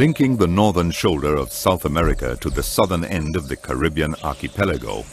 Linking the northern shoulder of South America to the southern end of the Caribbean archipelago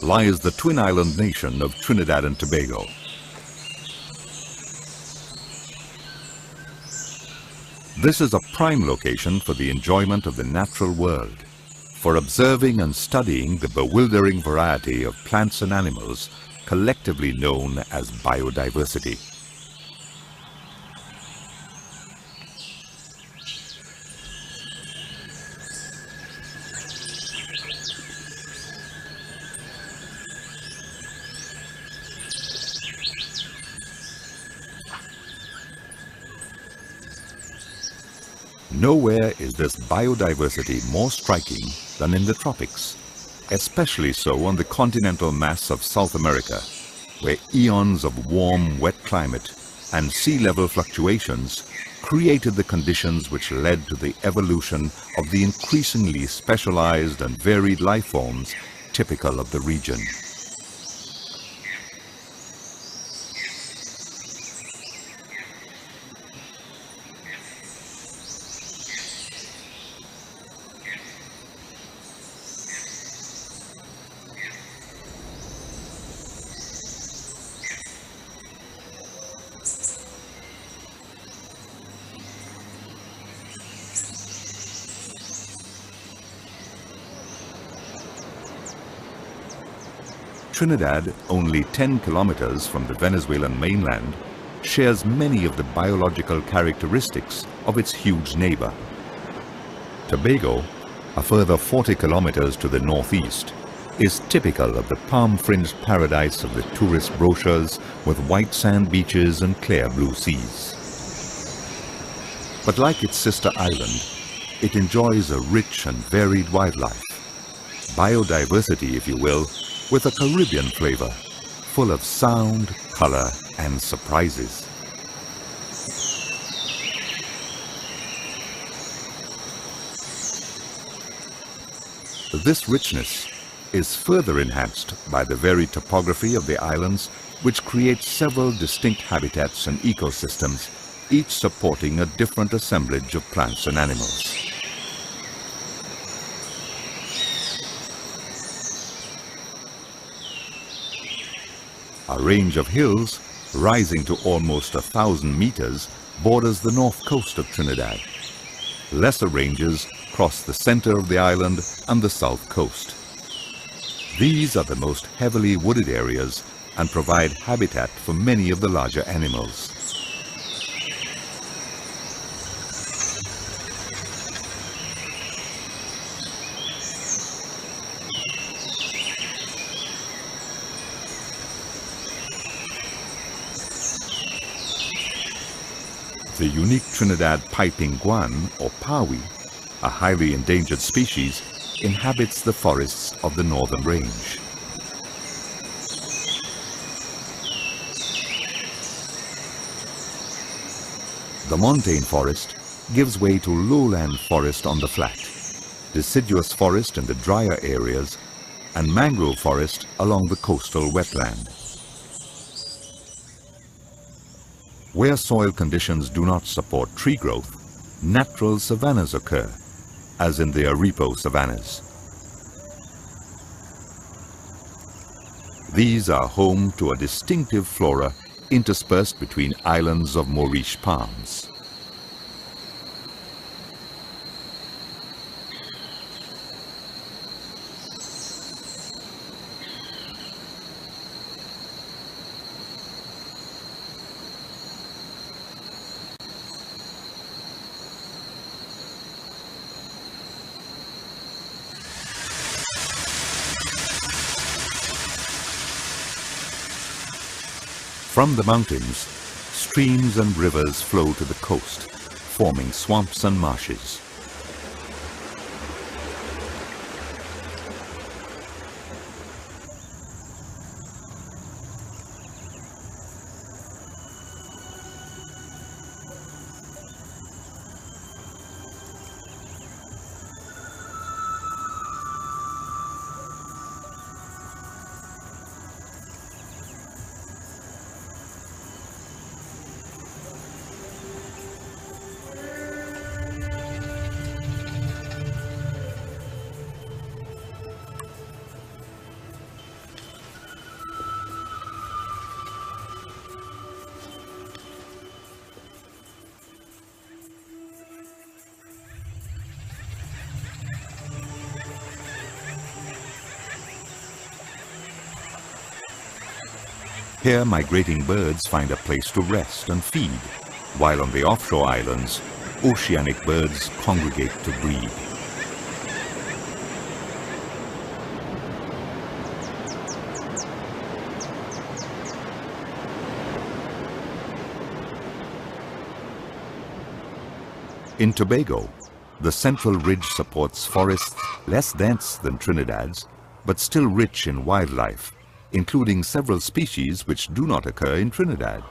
lies the twin island nation of Trinidad and Tobago. This is a prime location for the enjoyment of the natural world, for observing and studying the bewildering variety of plants and animals collectively known as biodiversity. Nowhere is this biodiversity more striking than in the tropics, especially so on the continental mass of South America, where eons of warm, wet climate and sea level fluctuations created the conditions which led to the evolution of the increasingly specialized and varied life forms typical of the region. Trinidad, only 10 kilometers from the Venezuelan mainland, shares many of the biological characteristics of its huge neighbor. Tobago, a further 40 kilometers to the northeast, is typical of the palm-fringed paradise of the tourist brochures with white sand beaches and clear blue seas. But like its sister island, it enjoys a rich and varied wildlife, biodiversity, if you will, with a Caribbean flavor, full of sound, color, and surprises. This richness is further enhanced by the varied topography of the islands, which creates several distinct habitats and ecosystems, each supporting a different assemblage of plants and animals. A range of hills, rising to almost 1,000 meters, borders the north coast of Trinidad. Lesser ranges cross the center of the island and the south coast. These are the most heavily wooded areas and provide habitat for many of the larger animals. The unique Trinidad piping guan, or pawi, a highly endangered species, inhabits the forests of the northern range. The montane forest gives way to lowland forest on the flat, deciduous forest in the drier areas, and mangrove forest along the coastal wetland. Where soil conditions do not support tree growth, natural savannas occur, as in the Aripo savannas. These are home to a distinctive flora interspersed between islands of Maurice palms. From the mountains, streams and rivers flow to the coast, forming swamps and marshes. Here migrating birds find a place to rest and feed, while on the offshore islands, oceanic birds congregate to breed. In Tobago, the central ridge supports forests less dense than Trinidad's, but still rich in wildlife, including several species which do not occur in Trinidad.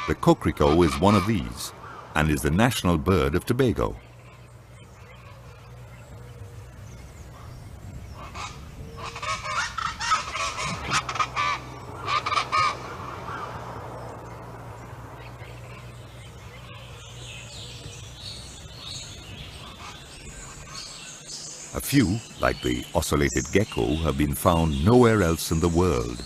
The coquerico is one of these, and is the national bird of Tobago. A few, like the ocellated gecko, have been found nowhere else in the world.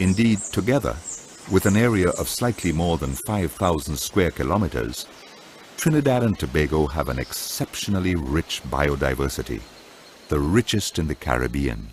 Indeed, together, with an area of slightly more than 5,000 square kilometers, Trinidad and Tobago have an exceptionally rich biodiversity, the richest in the Caribbean.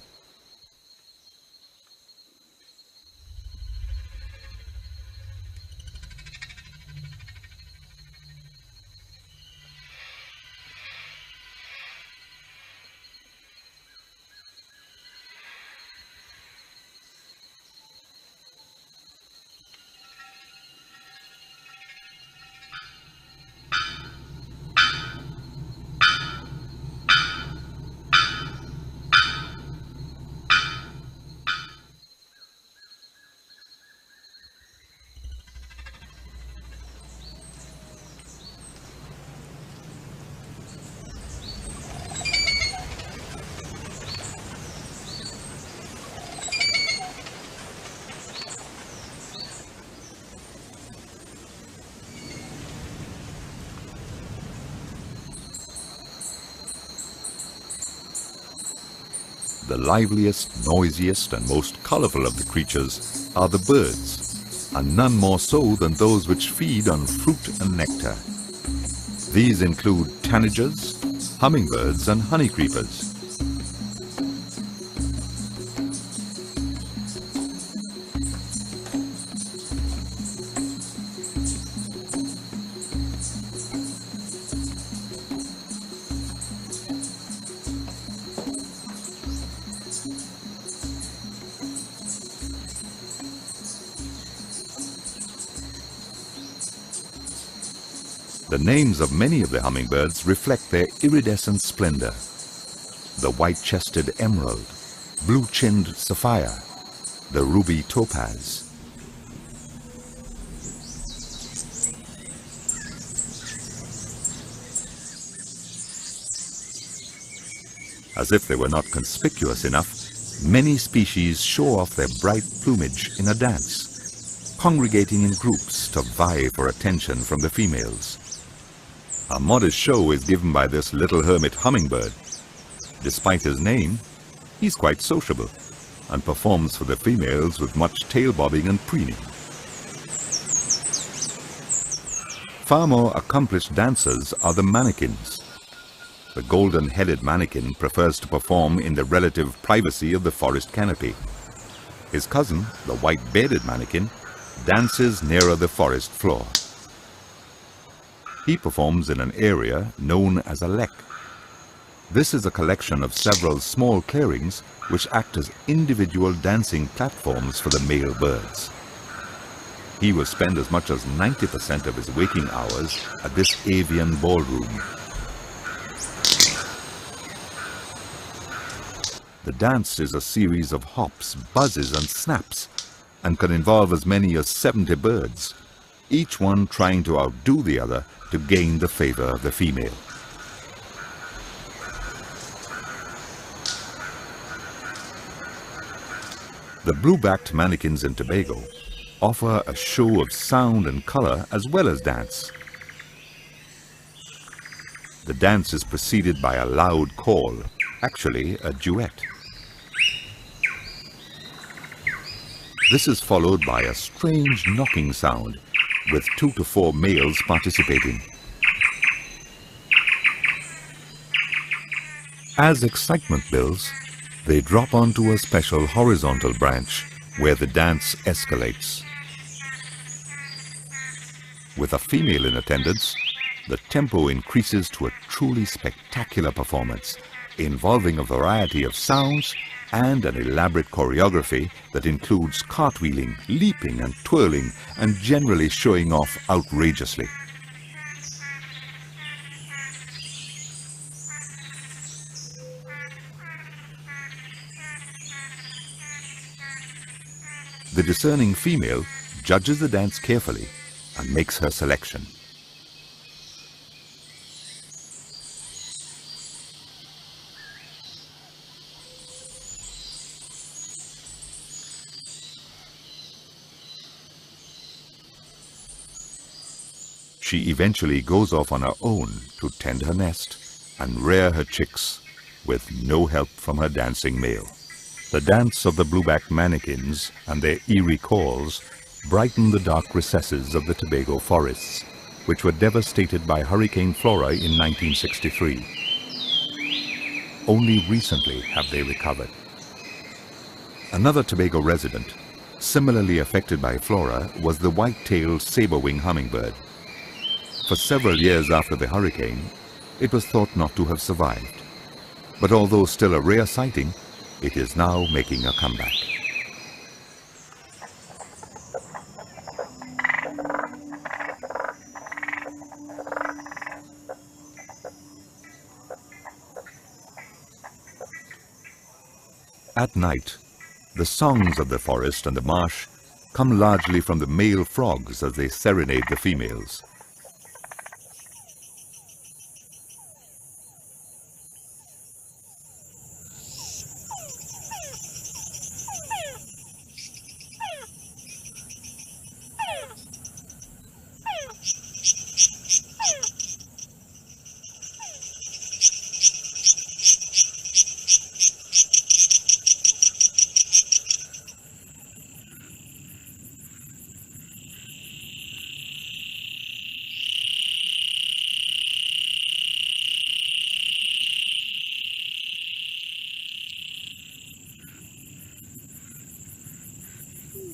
The liveliest, noisiest, and most colorful of the creatures are the birds, and none more so than those which feed on fruit and nectar. These include tanagers, hummingbirds, and honeycreepers. The names of many of the hummingbirds reflect their iridescent splendor. The white-chested emerald, blue-chinned sapphire, the ruby topaz. As if they were not conspicuous enough, many species show off their bright plumage in a dance, congregating in groups to vie for attention from the females. A modest show is given by this little hermit hummingbird. Despite his name, he's quite sociable and performs for the females with much tail bobbing and preening. Far more accomplished dancers are the manakins. The golden-headed manakin prefers to perform in the relative privacy of the forest canopy. His cousin, the white-bearded manakin, dances nearer the forest floor. He performs in an area known as a lek. This is a collection of several small clearings which act as individual dancing platforms for the male birds. He will spend as much as 90% of his waking hours at this avian ballroom. The dance is a series of hops, buzzes, and snaps, and can involve as many as 70 birds, each one trying to outdo the other to gain the favor of the female. The blue-backed mannequins in Tobago offer a show of sound and color as well as dance. The dance is preceded by a loud call, actually a duet. This is followed by a strange knocking sound with 2 to 4 males participating. As excitement builds, they drop onto a special horizontal branch where the dance escalates. With a female in attendance, the tempo increases to a truly spectacular performance, involving a variety of sounds and an elaborate choreography that includes cartwheeling, leaping and twirling, and generally showing off outrageously. The discerning female judges the dance carefully and makes her selection. She eventually goes off on her own to tend her nest and rear her chicks with no help from her dancing male. The dance of the blueback mannequins and their eerie calls brighten the dark recesses of the Tobago forests, which were devastated by Hurricane Flora in 1963. Only recently have they recovered. Another Tobago resident, similarly affected by Flora, was the white-tailed saber-wing hummingbird. For several years after the hurricane, it was thought not to have survived. But although still a rare sighting, it is now making a comeback. At night, the songs of the forest and the marsh come largely from the male frogs as they serenade the females.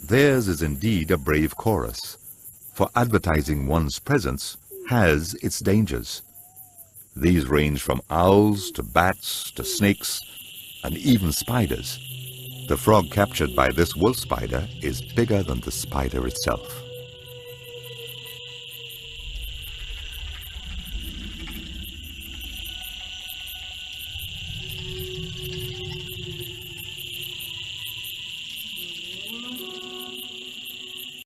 Theirs is indeed a brave chorus, for advertising one's presence has its dangers. These range from owls to bats to snakes and even spiders. The frog captured by this wolf spider is bigger than the spider itself.